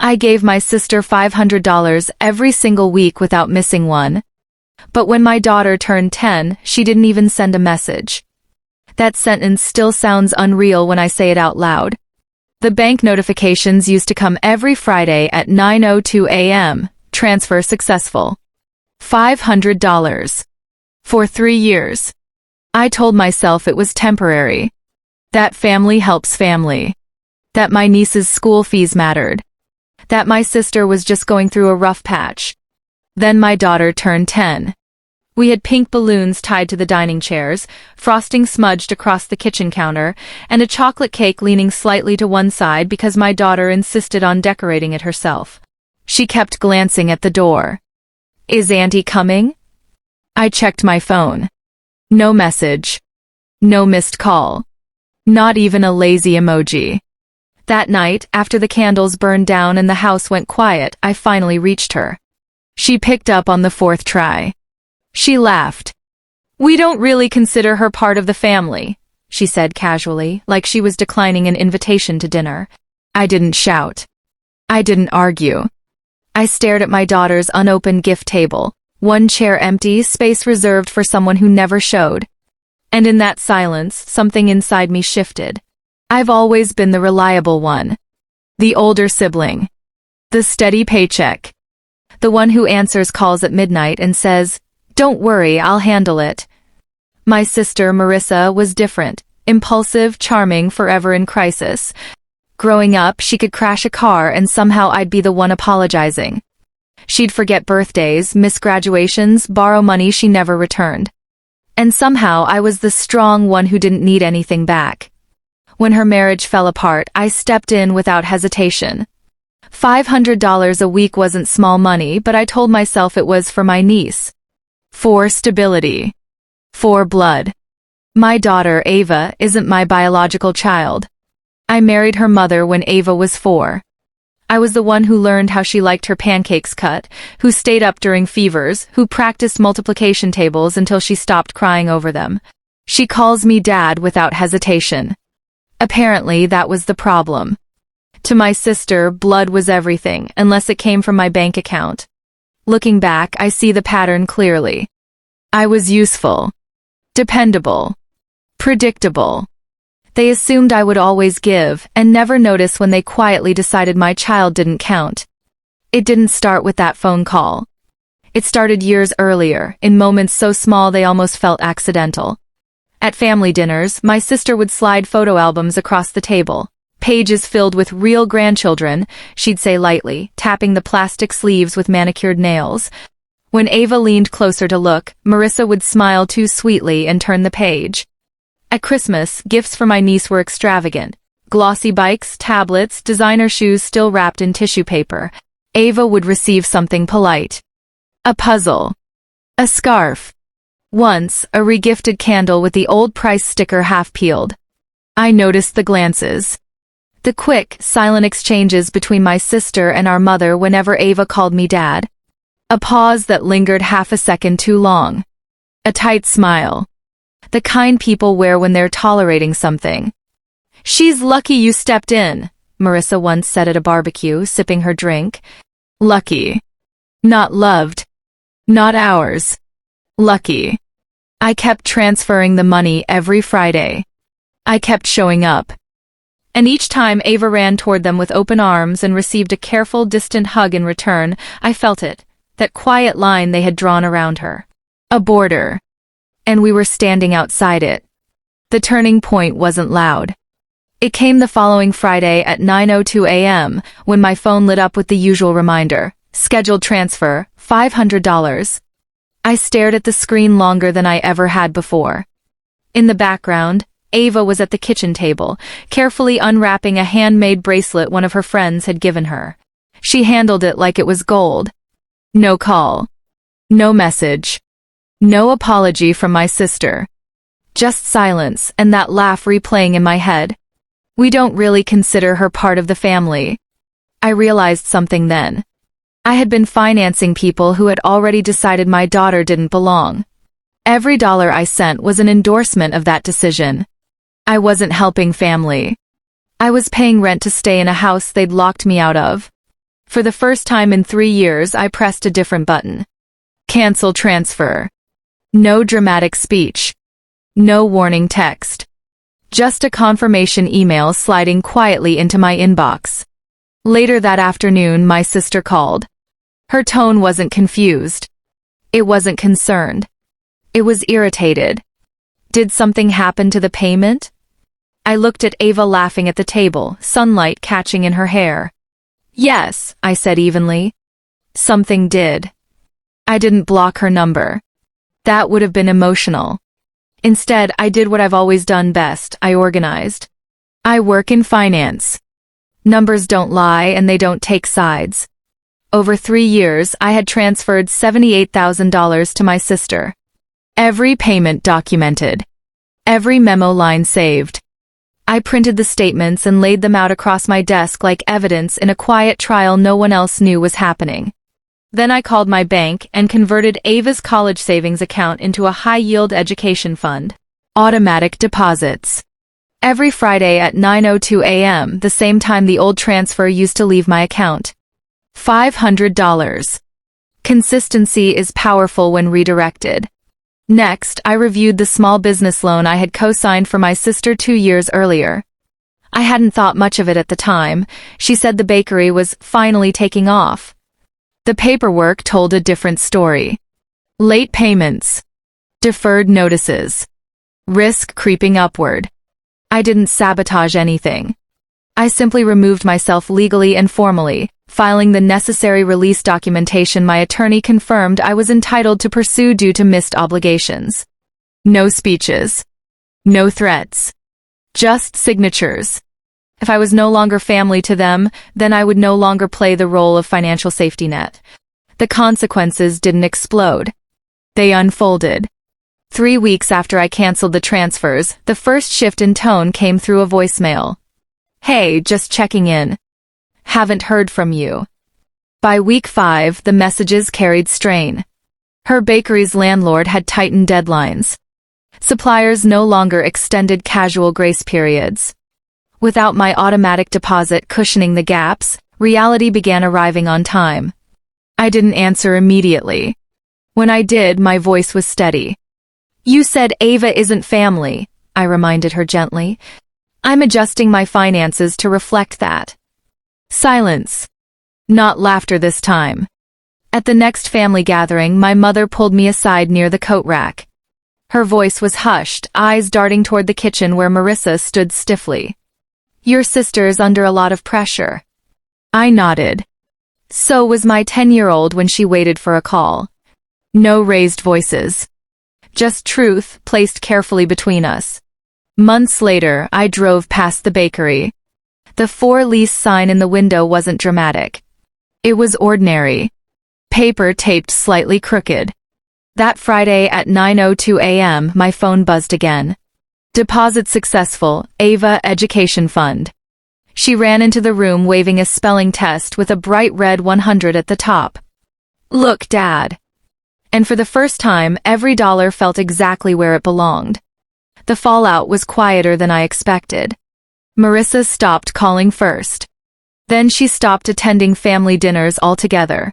I gave my sister $500 every single week without missing one. But when my daughter turned 10, she didn't even send a message. That sentence still sounds unreal when I say it out loud. The bank notifications used to come every Friday at 9:02 a.m. Transfer successful. $500. For 3 years. I told myself it was temporary. That family helps family. That my niece's school fees mattered. That my sister was just going through a rough patch. Then my daughter turned 10. We had pink balloons tied to the dining chairs, frosting smudged across the kitchen counter, and a chocolate cake leaning slightly to one side because my daughter insisted on decorating it herself. She kept glancing at the door. "Is Auntie coming?" I checked my phone. No message. No missed call. Not even a lazy emoji. That night, after the candles burned down and the house went quiet, I finally reached her. She picked up on the 4th try. She laughed. "We don't really consider her part of the family," she said casually, like she was declining an invitation to dinner. I didn't shout. I didn't argue. I stared at my daughter's unopened gift table, one chair empty, space reserved for someone who never showed. And in that silence, something inside me shifted. I've always been the reliable one. The older sibling. The steady paycheck. The one who answers calls at midnight and says, "Don't worry, I'll handle it." My sister, Marissa, was different. Impulsive, charming, forever in crisis. Growing up, she could crash a car and somehow I'd be the one apologizing. She'd forget birthdays, miss graduations, borrow money she never returned. And somehow I was the strong one who didn't need anything back. When her marriage fell apart, I stepped in without hesitation. $500 a week wasn't small money, but I told myself it was for my niece. For stability. For blood. My daughter, Ava, isn't my biological child. I married her mother when Ava was 4. I was the one who learned how she liked her pancakes cut, who stayed up during fevers, who practiced multiplication tables until she stopped crying over them. She calls me Dad without hesitation. Apparently, that was the problem. To my sister, blood was everything, unless it came from my bank account. Looking back, I see the pattern clearly. I was useful. Dependable. Predictable. They assumed I would always give, and never notice when they quietly decided my child didn't count. It didn't start with that phone call. It started years earlier, in moments so small they almost felt accidental. At family dinners, my sister would slide photo albums across the table. Pages filled with real grandchildren, she'd say lightly, tapping the plastic sleeves with manicured nails. When Ava leaned closer to look, Marissa would smile too sweetly and turn the page. At Christmas, gifts for my niece were extravagant. Glossy bikes, tablets, designer shoes still wrapped in tissue paper. Ava would receive something polite. A puzzle. A scarf. Once, a regifted candle with the old price sticker half peeled. I noticed the glances. The quick, silent exchanges between my sister and our mother whenever Ava called me Dad. A pause that lingered half a second too long. A tight smile. The kind people wear when they're tolerating something. "She's lucky you stepped in," Marissa once said at a barbecue, sipping her drink. Lucky. Not loved. Not ours. Lucky. I kept transferring the money every Friday. I kept showing up. And each time Ava ran toward them with open arms and received a careful, distant hug in return, I felt it, that quiet line they had drawn around her. A border. And we were standing outside it. The turning point wasn't loud. It came the following Friday at 9:02 a.m. when my phone lit up with the usual reminder, scheduled transfer, $500. I stared at the screen longer than I ever had before. In the background, Ava was at the kitchen table, carefully unwrapping a handmade bracelet one of her friends had given her. She handled it like it was gold. No call. No message. No apology from my sister. Just silence and that laugh replaying in my head. We don't really consider her part of the family. I realized something then. I had been financing people who had already decided my daughter didn't belong. Every dollar I sent was an endorsement of that decision. I wasn't helping family. I was paying rent to stay in a house they'd locked me out of. For the first time in 3 years, I pressed a different button. Cancel transfer. No dramatic speech. No warning text. Just a confirmation email sliding quietly into my inbox. Later that afternoon, my sister called. Her tone wasn't confused. It wasn't concerned. It was irritated. Did something happen to the payment? I looked at Ava laughing at the table, sunlight catching in her hair. Yes, I said evenly. Something did. I didn't block her number. That would have been emotional. Instead, I did what I've always done best. I organized. I work in finance. Numbers don't lie and they don't take sides. Over 3 years, I had transferred $78,000 to my sister. Every payment documented. Every memo line saved. I printed the statements and laid them out across my desk like evidence in a quiet trial no one else knew was happening. Then I called my bank and converted Ava's college savings account into a high-yield education fund. Automatic deposits. Every Friday at 9:02 a.m., the same time the old transfer used to leave my account. $500. Consistency is powerful when redirected. Next, I reviewed the small business loan I had co-signed for my sister 2 years earlier. I hadn't thought much of it at the time. She said the bakery was finally taking off. The paperwork told a different story. Late payments. Deferred notices. Risk creeping upward. I didn't sabotage anything. I simply removed myself legally and formally, filing the necessary release documentation my attorney confirmed I was entitled to pursue due to missed obligations. No speeches. No threats. Just signatures. If I was no longer family to them, then I would no longer play the role of financial safety net. The consequences didn't explode. They unfolded. 3 weeks after I canceled the transfers, the first shift in tone came through a voicemail. Hey, just checking in. Haven't heard from you. By week 5, the messages carried strain. Her bakery's landlord had tightened deadlines. Suppliers no longer extended casual grace periods. Without my automatic deposit cushioning the gaps, reality began arriving on time. I didn't answer immediately. When I did, my voice was steady. You said Ava isn't family, I reminded her gently. I'm adjusting my finances to reflect that. Silence. Not laughter this time. At the next family gathering, my mother pulled me aside near the coat rack. Her voice was hushed, eyes darting toward the kitchen where Marissa stood stiffly. Your sister's under a lot of pressure. I nodded. So was my 10-year-old when she waited for a call. No raised voices. Just truth placed carefully between us. Months later, I drove past the bakery. The for lease sign in the window wasn't dramatic. It was ordinary. Paper taped slightly crooked. That Friday at 9:02 a.m., my phone buzzed again. Deposit successful, Ava Education Fund. She ran into the room waving a spelling test with a bright red 100 at the top. Look, Dad. And for the first time, every dollar felt exactly where it belonged. The fallout was quieter than I expected. Marissa stopped calling first. Then she stopped attending family dinners altogether.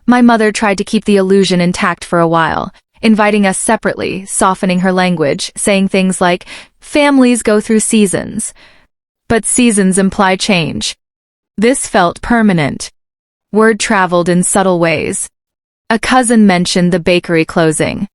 My mother tried to keep the illusion intact for a while, inviting us separately, softening her language, saying things like, families go through seasons. But seasons imply change. This felt permanent. Word traveled in subtle ways. A cousin mentioned the bakery closing.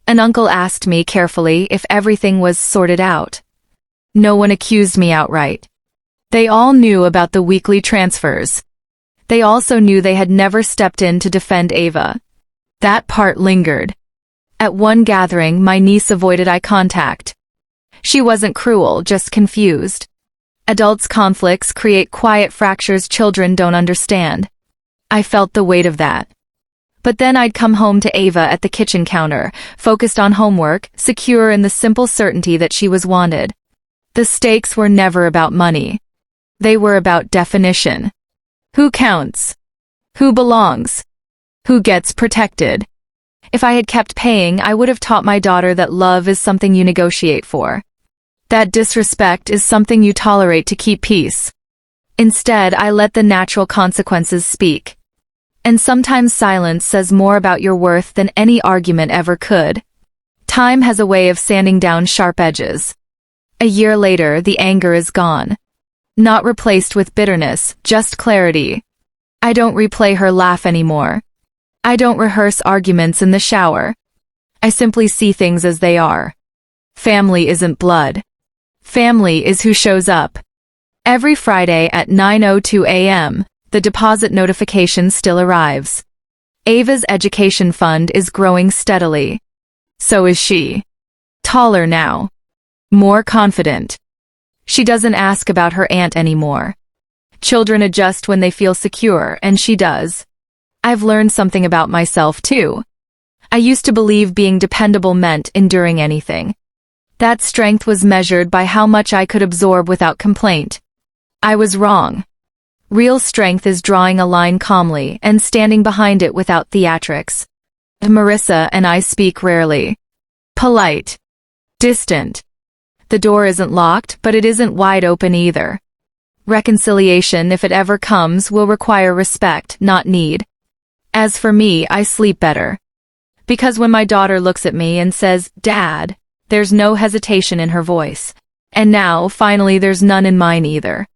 An uncle asked me carefully if everything was sorted out. No one accused me outright. They all knew about the weekly transfers. They also knew they had never stepped in to defend Ava. That part lingered. At one gathering, my niece avoided eye contact. She wasn't cruel, just confused. Adults' conflicts create quiet fractures children don't understand. I felt the weight of that. But then I'd come home to Ava at the kitchen counter, focused on homework, secure in the simple certainty that she was wanted. The stakes were never about money. They were about definition. Who counts? Who belongs? Who gets protected? If I had kept paying, I would have taught my daughter that love is something you negotiate for. That disrespect is something you tolerate to keep peace. Instead, I let the natural consequences speak. And sometimes silence says more about your worth than any argument ever could. Time has a way of sanding down sharp edges. A year later, the anger is gone. Not replaced with bitterness, just clarity. I don't replay her laugh anymore. I don't rehearse arguments in the shower. I simply see things as they are. Family isn't blood. Family is who shows up. Every Friday at 9:02 a.m., the deposit notification still arrives. Ava's education fund is growing steadily. So is she. Taller now. More confident. She doesn't ask about her aunt anymore. Children adjust when they feel secure, and she does. I've learned something about myself, too. I used to believe being dependable meant enduring anything. That strength was measured by how much I could absorb without complaint. I was wrong. Real strength is drawing a line calmly and standing behind it without theatrics. Marissa and I speak rarely. Polite. Distant. The door isn't locked, but it isn't wide open either. Reconciliation, if it ever comes, will require respect, not need. As for me, I sleep better. Because when my daughter looks at me and says, "Dad," there's no hesitation in her voice. And now, finally, there's none in mine either.